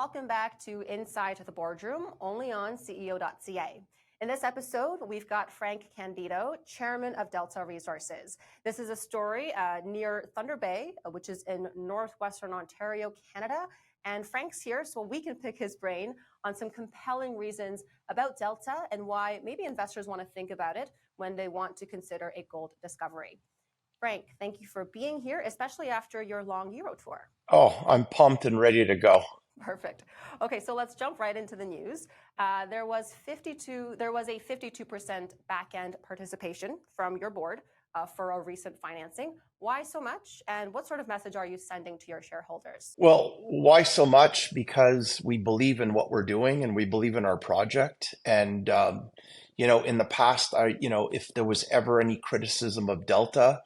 welcome back to Inside the Boardroom, only on CEO.CA. In this episode, we've got Frank Candido, Chairman of Delta Resources. This is a story near Thunder Bay, which is in northwestern Ontario, Canada. And Frank's here so we can pick his brain on some compelling reasons about Delta and why maybe investors want to think about it when they want to consider a gold discovery. Frank, thank you for being here, especially after your long Euro tour. Oh, I'm pumped and ready to go. Perfect. Okay, so let's jump right into the news. There was a 52% back-end participation from your board for a recent financing. Why so much? And what sort of message are you sending to your shareholders? Well, why so much? Because we believe in what we're doing and we believe in our project. And, in the past, if there was ever any criticism of Delta,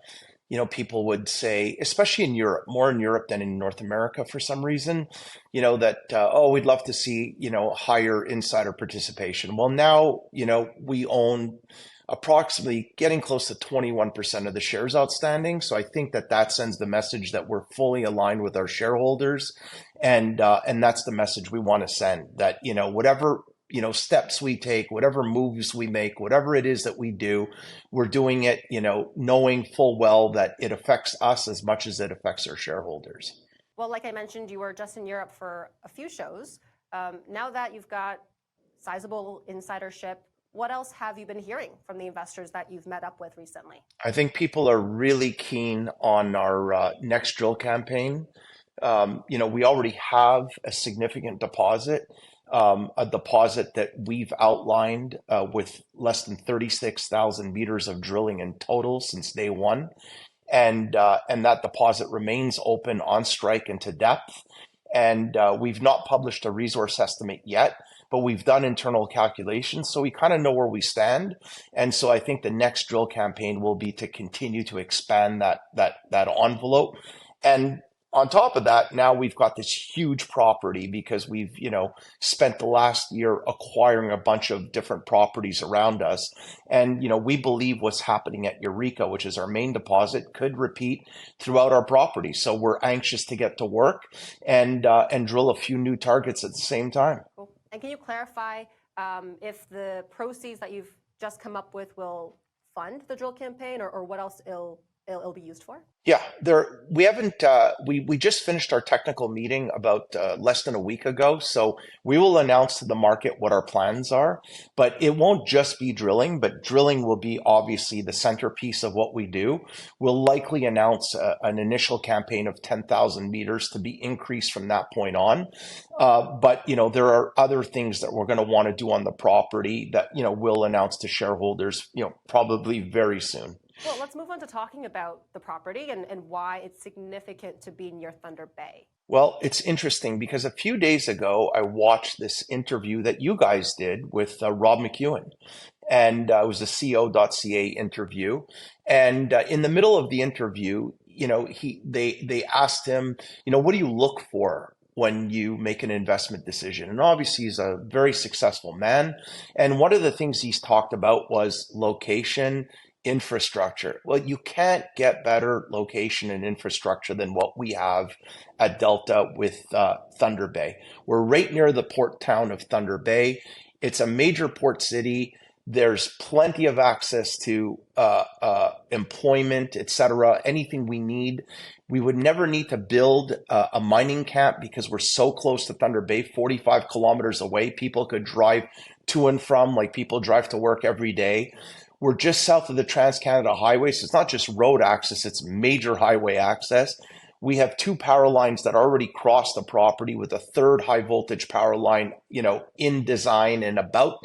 people would say, especially in Europe, more in Europe than in North America for some reason, that, we'd love to see, higher insider participation. Well, now, we own approximately getting close to 21% of the shares outstanding. So I think that sends the message that we're fully aligned with our shareholders. And that's the message we want to send, that, whatever steps we take, whatever moves we make, whatever it is that we do, we're doing it, knowing full well that it affects us as much as it affects our shareholders. Well, like I mentioned, you were just in Europe for a few shows. Now that you've got sizable insidership, what else have you been hearing from the investors that you've met up with recently? I think people are really keen on our next drill campaign. We already have a significant deposit. A deposit that we've outlined with less than 36,000 meters of drilling in total since day one. And that deposit remains open on strike and to depth. And we've not published a resource estimate yet, but we've done internal calculations. So we kind of know where we stand. And so I think the next drill campaign will be to continue to expand that envelope. And on top of that, now we've got this huge property because we've, spent the last year acquiring a bunch of different properties around us. And, we believe what's happening at Eureka, which is our main deposit, could repeat throughout our property. So we're anxious to get to work and drill a few new targets at the same time. Cool. And can you clarify if the proceeds that you've just come up with will fund the drill campaign or what else it'll be used for? Yeah, we haven't. We just finished our technical meeting about less than a week ago. So we will announce to the market what our plans are. But it won't just be drilling, but drilling will be obviously the centerpiece of what we do. We'll likely announce an initial campaign of 10,000 meters to be increased from that point on. But there are other things that we're going to want to do on the property that we'll announce to shareholders probably very soon. Well, let's move on to talking about the property and why it's significant to be near Thunder Bay. Well, it's interesting because a few days ago, I watched this interview that you guys did with Rob McEwen. And it was a CEO.CA interview. And in the middle of the interview, they asked him, what do you look for when you make an investment decision? And obviously he's a very successful man. And one of the things he's talked about was location, infrastructure. Well, you can't get better location and infrastructure than what we have at Delta with Thunder Bay. We're right near the port town of Thunder Bay. It's a major port city. There's plenty of access to employment, etc. Anything we need. We would never need to build a mining camp because we're so close to Thunder Bay, 45 kilometers away. People could drive to and from, like people drive to work every day. We're just south of the Trans-Canada Highway, so it's not just road access, it's major highway access. We have two power lines that already cross the property with a third high voltage power line, in design and about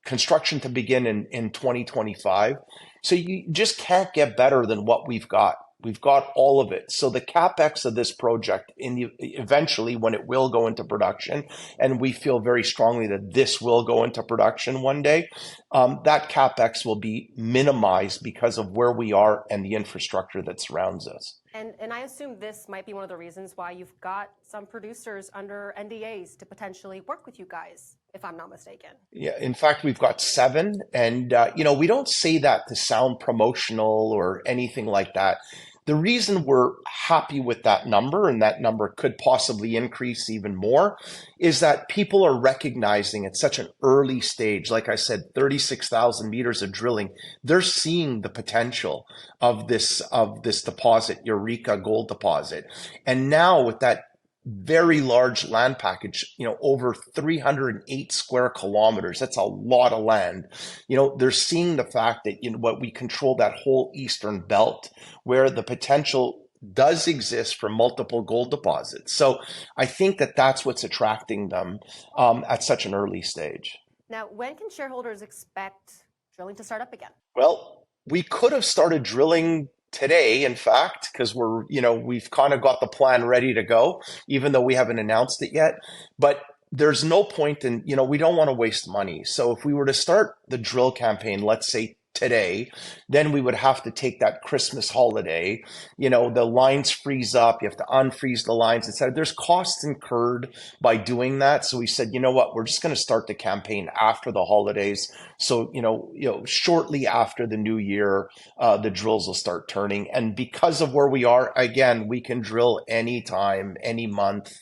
construction to begin in 2025. So you just can't get better than what we've got. We've got all of it. So the capex of this project, eventually when it will go into production, and we feel very strongly that this will go into production one day, that capex will be minimized because of where we are and the infrastructure that surrounds us. And I assume this might be one of the reasons why you've got some producers under NDAs to potentially work with you guys, if I'm not mistaken. Yeah, in fact, we've got 7. And, we don't say that to sound promotional or anything like that. The reason we're happy with that number, and that number could possibly increase even more, is that people are recognizing at such an early stage, like I said, 36,000 meters of drilling, they're seeing the potential of this deposit, Eureka gold deposit. And now with that very large land package, over 308 square kilometers. That's a lot of land. They're seeing the fact that, what we control that whole eastern belt where the potential does exist for multiple gold deposits. So I think that that's what's attracting them at such an early stage. Now, when can shareholders expect drilling to start up again? Well, we could have started drilling today, in fact, because we've kind of got the plan ready to go, even though we haven't announced it yet. But there's no point in, we don't want to waste money. So if we were to start the drill campaign, let's say today, then we would have to take that Christmas holiday. The lines freeze up, you have to unfreeze the lines, etc. There's costs incurred by doing that. So we said, you know what, we're just going to start the campaign after the holidays. So, shortly after the new year, the drills will start turning. And because of where we are, again, we can drill anytime, any month.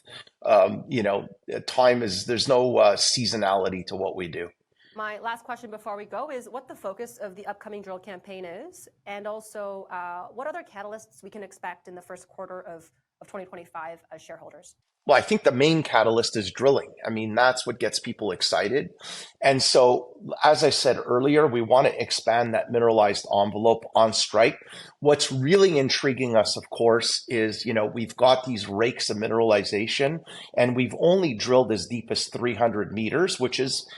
There's no seasonality to what we do. My last question before we go is what the focus of the upcoming drill campaign is, and also what other catalysts we can expect in the first quarter of 2025 as shareholders. Well, I think the main catalyst is drilling. I mean, that's what gets people excited. And so, as I said earlier, we want to expand that mineralized envelope on strike. What's really intriguing us, of course, is, we've got these rakes of mineralization, and we've only drilled as deep as 300 meters, which is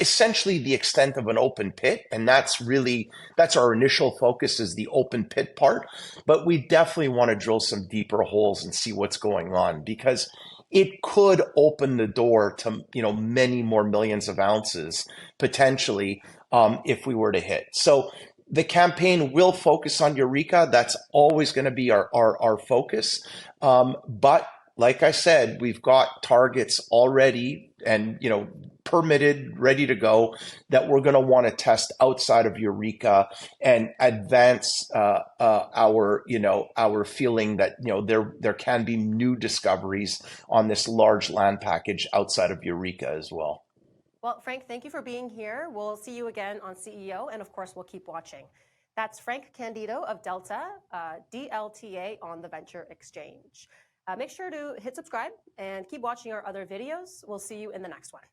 essentially the extent of an open pit. And that's our initial focus, is the open pit part. But we definitely want to drill some deeper holes and see what's going on, because it could open the door to, many more millions of ounces potentially if we were to hit. So the campaign will focus on Eureka. That's always going to be our focus. But like I said, we've got targets already and, permitted, ready to go, that we're going to want to test outside of Eureka and advance our feeling that, there can be new discoveries on this large land package outside of Eureka as well. Well, Frank, thank you for being here. We'll see you again on CEO, and of course, we'll keep watching. That's Frank Candido of Delta, DLTA on the Venture Exchange. Make sure to hit subscribe and keep watching our other videos. We'll see you in the next one.